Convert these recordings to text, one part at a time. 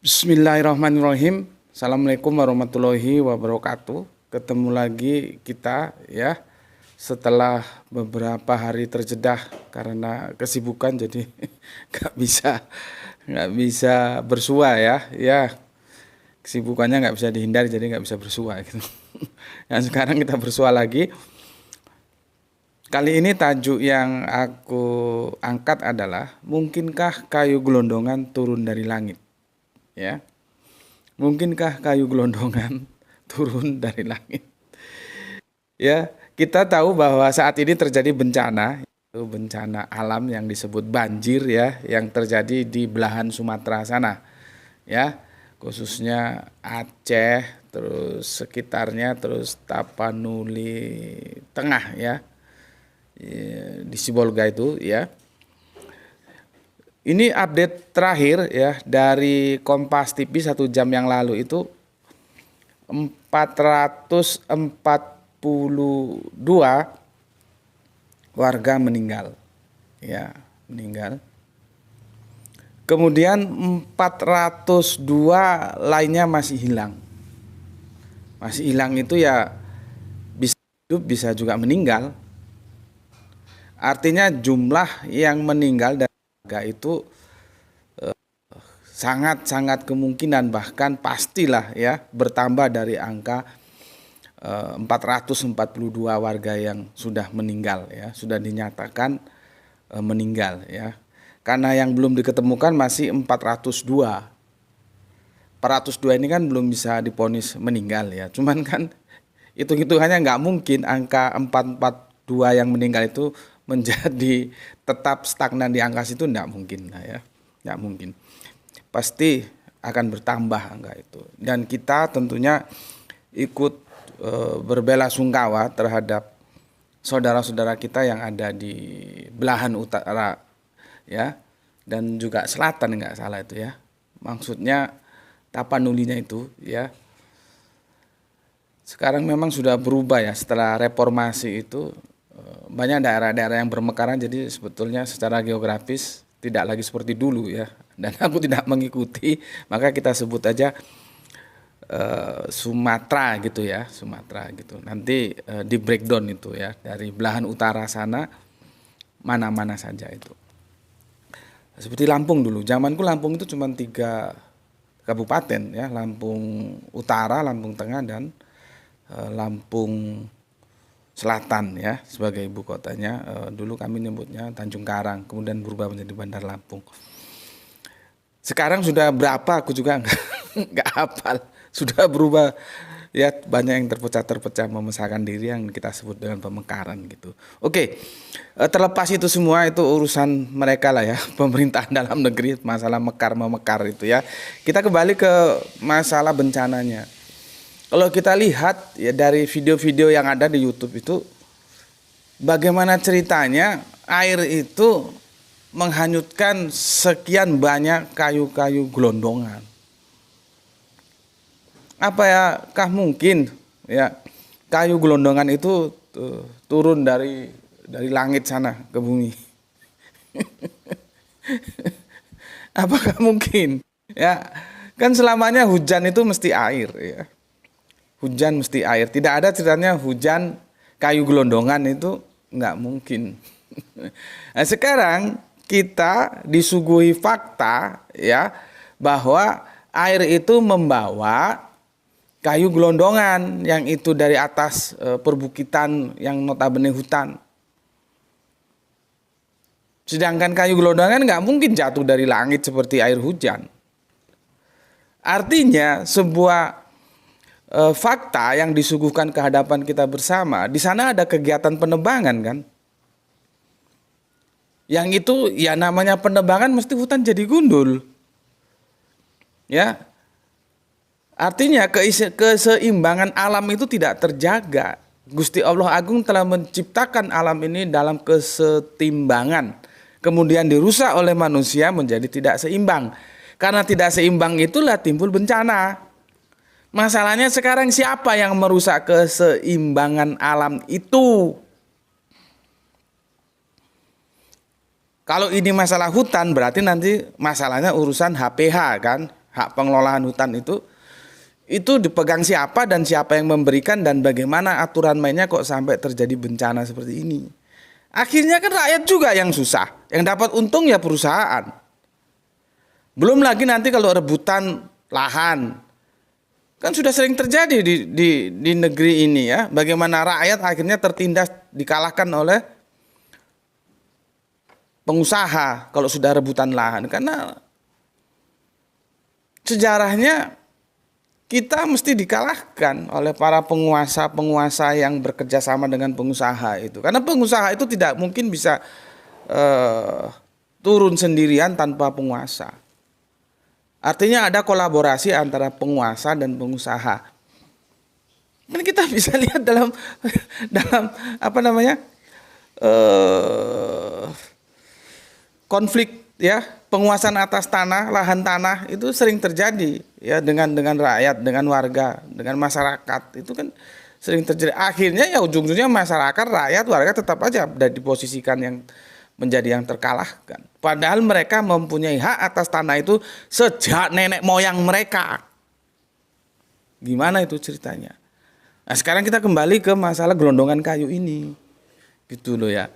Bismillahirrahmanirrahim. Assalamualaikum warahmatullahi wabarakatuh. Ketemu lagi kita ya setelah beberapa hari terjedah karena kesibukan, jadi nggak bisa bersua ya. Kesibukannya nggak bisa dihindari, jadi nggak bisa bersua gitu. Yang sekarang kita bersua lagi. Kali ini tajuk yang aku angkat adalah, mungkinkah kayu gelondongan turun dari langit? Ya, mungkinkah kayu gelondongan turun dari langit? Ya, kita tahu bahwa saat ini terjadi bencana, itu bencana alam yang disebut banjir ya, yang terjadi di belahan Sumatera sana, ya, khususnya Aceh, terus sekitarnya, terus Tapanuli Tengah ya, di Sibolga itu ya. Ini update terakhir ya dari Kompas TV 1 jam yang lalu itu 442 warga meninggal. Ya, meninggal. Kemudian 402 lainnya masih hilang. Masih hilang itu ya bisa hidup, bisa juga meninggal. Artinya jumlah yang meninggal dari warga itu sangat-sangat kemungkinan, bahkan pastilah ya, bertambah dari angka 442 warga yang sudah meninggal ya, sudah dinyatakan meninggal ya. Karena yang belum diketemukan masih 402. 402 ini kan belum bisa divonis meninggal ya. Cuman kan hitung-hitungannya nggak mungkin angka 442 yang meninggal itu menjadi tetap stagnan di angka situ, enggak mungkin lah ya, enggak mungkin, pasti akan bertambah angka itu. Dan kita tentunya ikut berbela sungkawa terhadap saudara-saudara kita yang ada di belahan utara ya, dan juga selatan, enggak salah itu ya, maksudnya Tapanulinya itu ya. Sekarang memang sudah berubah ya, setelah reformasi itu banyak daerah-daerah yang bermekaran, jadi sebetulnya secara geografis tidak lagi seperti dulu ya. Dan aku tidak mengikuti, maka kita sebut aja Sumatera gitu ya, Sumatera gitu. Nanti di breakdown itu ya, dari belahan utara sana mana-mana saja itu. Seperti Lampung dulu, zamanku Lampung itu cuma 3 kabupaten ya, Lampung Utara, Lampung Tengah, dan Lampung Selatan ya sebagai ibu kotanya. Dulu kami nyebutnya Tanjung Karang, kemudian berubah menjadi Bandar Lampung. Sekarang sudah berapa aku juga nggak hafal, sudah berubah ya, banyak yang terpecah memisahkan diri yang kita sebut dengan pemekaran gitu. Oke, terlepas itu semua, itu urusan mereka lah ya, pemerintahan dalam negeri, masalah mekar-memekar itu ya. Kita kembali ke masalah bencananya. Kalau kita lihat ya dari video-video yang ada di YouTube itu, bagaimana ceritanya air itu menghanyutkan sekian banyak kayu-kayu gelondongan. Apakah mungkin ya kayu gelondongan itu turun dari langit sana ke bumi? Apakah mungkin? Ya, kan selamanya hujan itu mesti air ya. Hujan mesti air. Tidak ada ceritanya hujan kayu gelondongan, itu nggak mungkin. Nah, sekarang kita disuguhi fakta ya, bahwa air itu membawa kayu gelondongan yang itu dari atas perbukitan yang notabene hutan. Sedangkan kayu gelondongan nggak mungkin jatuh dari langit seperti air hujan. Artinya sebuah fakta yang disuguhkan ke hadapan kita bersama, di sana ada kegiatan penebangan kan. Yang itu ya namanya penebangan, mesti hutan jadi gundul. Ya. Artinya keseimbangan alam itu tidak terjaga. Gusti Allah Agung telah menciptakan alam ini dalam kesetimbangan, kemudian dirusak oleh manusia menjadi tidak seimbang. Karena tidak seimbang itulah timbul bencana. Masalahnya sekarang siapa yang merusak keseimbangan alam itu? Kalau ini masalah hutan, berarti nanti masalahnya urusan HPH kan, hak pengelolaan hutan itu dipegang siapa dan siapa yang memberikan dan bagaimana aturan mainnya kok sampai terjadi bencana seperti ini. Akhirnya kan rakyat juga yang susah, yang dapat untung ya perusahaan. Belum lagi nanti kalau rebutan lahan, kan sudah sering terjadi di negeri ini ya, bagaimana rakyat akhirnya tertindas dikalahkan oleh pengusaha kalau sudah rebutan lahan. Karena sejarahnya kita mesti dikalahkan oleh para penguasa-penguasa yang bekerja sama dengan pengusaha itu. Karena pengusaha itu tidak mungkin bisa turun sendirian tanpa penguasa. Artinya ada kolaborasi antara penguasa dan pengusaha. Kan kita bisa lihat dalam apa namanya konflik ya, penguasaan atas tanah, lahan tanah itu sering terjadi ya dengan rakyat, dengan warga, dengan masyarakat. Itu kan sering terjadi. Akhirnya ya ujung-ujungnya masyarakat, rakyat, warga tetap aja ada diposisikan yang menjadi yang terkalahkan. Padahal mereka mempunyai hak atas tanah itu sejak nenek moyang mereka. Gimana itu ceritanya? Nah, sekarang kita kembali ke masalah gelondongan kayu ini. Gitu loh ya.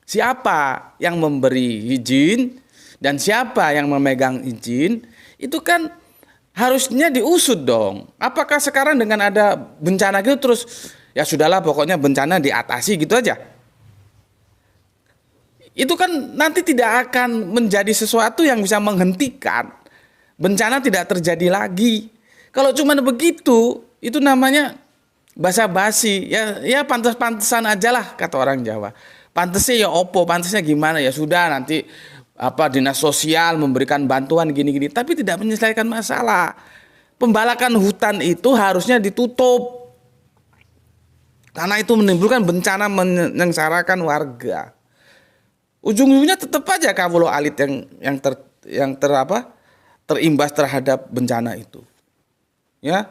Siapa yang memberi izin dan siapa yang memegang izin, itu kan harusnya diusut dong. Apakah sekarang dengan ada bencana gitu terus ya sudahlah pokoknya bencana diatasi gitu aja? Itu kan nanti tidak akan menjadi sesuatu yang bisa menghentikan bencana tidak terjadi lagi. Kalau cuma begitu, itu namanya basa-basi. Ya pantas-pantasan aja lah kata orang Jawa. Pantasnya ya opo, pantasnya gimana ya sudah nanti dinas sosial memberikan bantuan gini-gini, tapi tidak menyelesaikan masalah. Pembalakan hutan itu harusnya ditutup. Karena itu menimbulkan bencana menyengsarakan warga. Ujung-ujungnya tetap aja kawula alit yang terimbas terhadap bencana itu. Ya.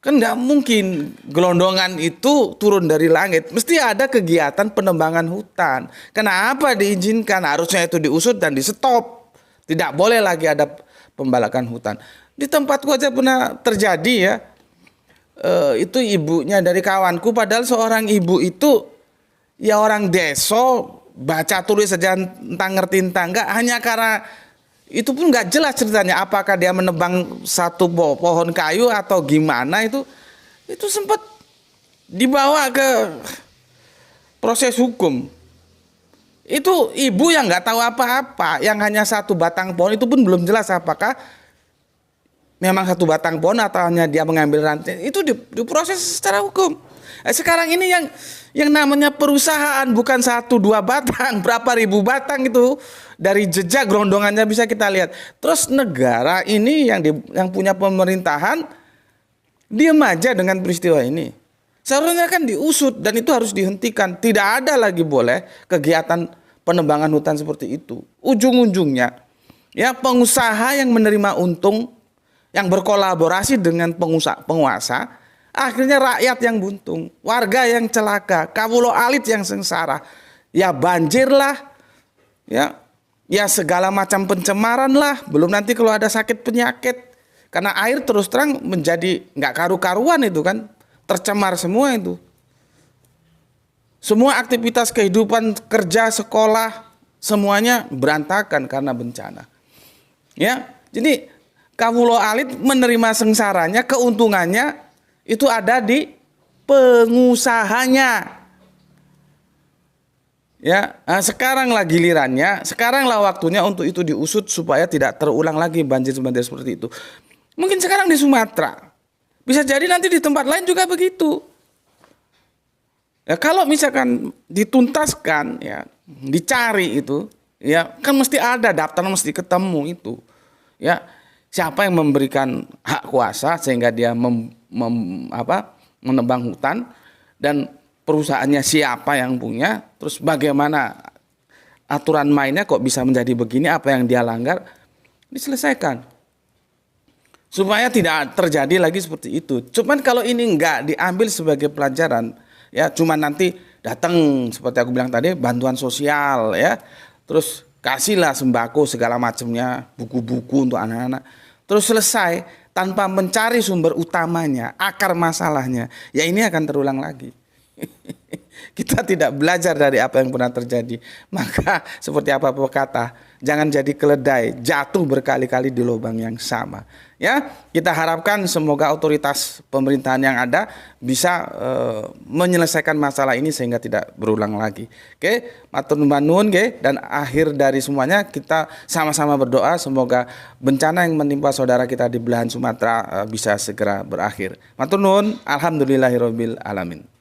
Kan nggak mungkin gelondongan itu turun dari langit. Mesti ada kegiatan penebangan hutan. Kenapa diizinkan? Harusnya itu diusut dan di-stop. Tidak boleh lagi ada pembalakan hutan. Di tempatku aja pernah terjadi ya. Itu ibunya dari kawanku, padahal seorang ibu itu ya orang desa, baca tulis saja entah ngerti entah enggak, hanya karena itu pun nggak jelas ceritanya apakah dia menebang satu pohon kayu atau gimana, itu sempat dibawa ke proses hukum. Itu ibu yang nggak tahu apa-apa, yang hanya satu batang pohon itu pun belum jelas apakah memang satu batang pohon atau hanya dia mengambil ranting, itu diproses secara hukum. Sekarang ini yang namanya perusahaan bukan 1-2 batang, berapa ribu batang itu dari jejak gelondongannya bisa kita lihat. Terus negara ini yang punya pemerintahan diam aja dengan peristiwa ini. Seharusnya kan diusut dan itu harus dihentikan. Tidak ada lagi boleh kegiatan penebangan hutan seperti itu. Ujung-ujungnya ya pengusaha yang menerima untung, yang berkolaborasi dengan penguasa, akhirnya rakyat yang buntung, warga yang celaka, kawula alit yang sengsara. Ya banjir lah, ya segala macam pencemaran lah. Belum nanti kalau ada sakit penyakit, karena air terus terang menjadi nggak karu-karuan itu kan, tercemar semua itu. Semua aktivitas kehidupan, kerja, sekolah, semuanya berantakan karena bencana. Ya, jadi kawula alit menerima sengsaranya, keuntungannya itu ada di pengusahanya. Ya, nah sekarang lah gilirannya, sekarang lah waktunya untuk itu diusut supaya tidak terulang lagi banjir-banjir seperti itu. Mungkin sekarang di Sumatera, bisa jadi nanti di tempat lain juga begitu. Ya kalau misalkan dituntaskan, ya dicari itu, ya kan mesti ada daftar, mesti ketemu itu. Ya, siapa yang memberikan hak kuasa sehingga dia menebang hutan, dan perusahaannya siapa yang punya, terus bagaimana aturan mainnya kok bisa menjadi begini, apa yang dia langgar, diselesaikan supaya tidak terjadi lagi seperti itu. Cuman kalau ini enggak diambil sebagai pelajaran, ya cuman nanti datang seperti aku bilang tadi, bantuan sosial ya, terus kasihlah sembako segala macamnya, buku-buku untuk anak-anak. terus selesai tanpa mencari sumber utamanya, akar masalahnya, ya ini akan terulang lagi. Kita tidak belajar dari apa yang pernah terjadi, maka seperti apa pepatah, jangan jadi keledai jatuh berkali-kali di lubang yang sama. Ya, kita harapkan semoga otoritas pemerintahan yang ada bisa menyelesaikan masalah ini sehingga tidak berulang lagi. Oke, matur nuwun, dan akhir dari semuanya kita sama-sama berdoa semoga bencana yang menimpa saudara kita di belahan Sumatera bisa segera berakhir. Matur nuwun, alhamdulillahirabbil alamin.